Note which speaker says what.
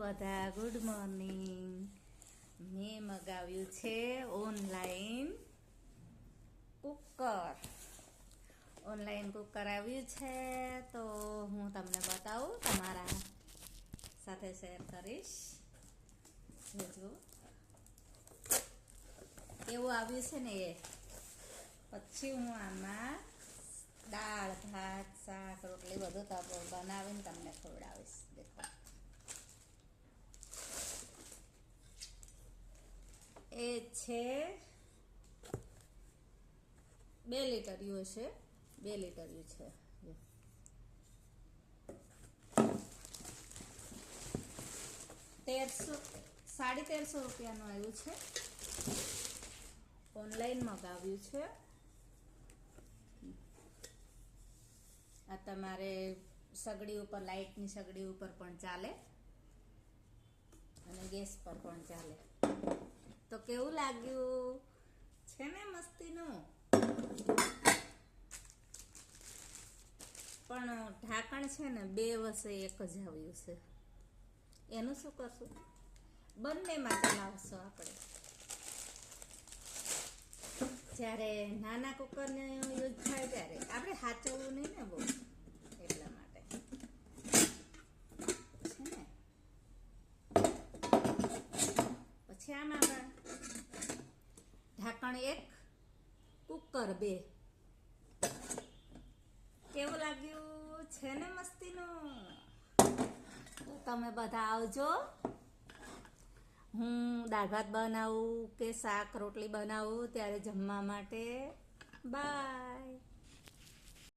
Speaker 1: બધા good morning. મેં મગાવ્યું છે ઓનલાઈન કુકર. ઓનલાઈન કુકર આવ્યું છે તો હું તમને બતાવું, તમારા સાથે શેર કરીશ. જોજો એવું આવ્યું છે ને એ. પછી હું આમાં દાળ ભાત શાક રોટલી બધું બનાવીને તમને ખવડાવીશ. દેખો, એ છે 2 લીટરિયું છે. 2 લીટરિયું છે. 1350 રૂપિયાનું આવ્યું છે. ઓનલાઈન મગાવ્યું છે. આ તમારે સગડી ઉપર, લાઇટની સગડી ઉપર પણ ચાલે અને ગેસ પર પણ ચાલે. તો કેવું લાગ્યું છે ને મસ્તીનું? પણ ઢાંકણ છે ને 2 વર્ષે એક જ આવ્યું છે. એનું શું કરશું? બંનેમાં ચલાવશું આપણે. જ્યારે નાના કુકરને યુઝ થાય ત્યારે આપણે સાચવવું નહીં ને બહુ, એટલા માટે છે ને. પછી આમાં ઢાંકણ 1, કુકર 2. કેવું લાગ્યું છે ને મસ્તીનું? તો તમે બધા આવજો. હું દાળ ભાત બનાવું કે શાક રોટલી બનાવું ત્યારે જમવા માટે. બાય.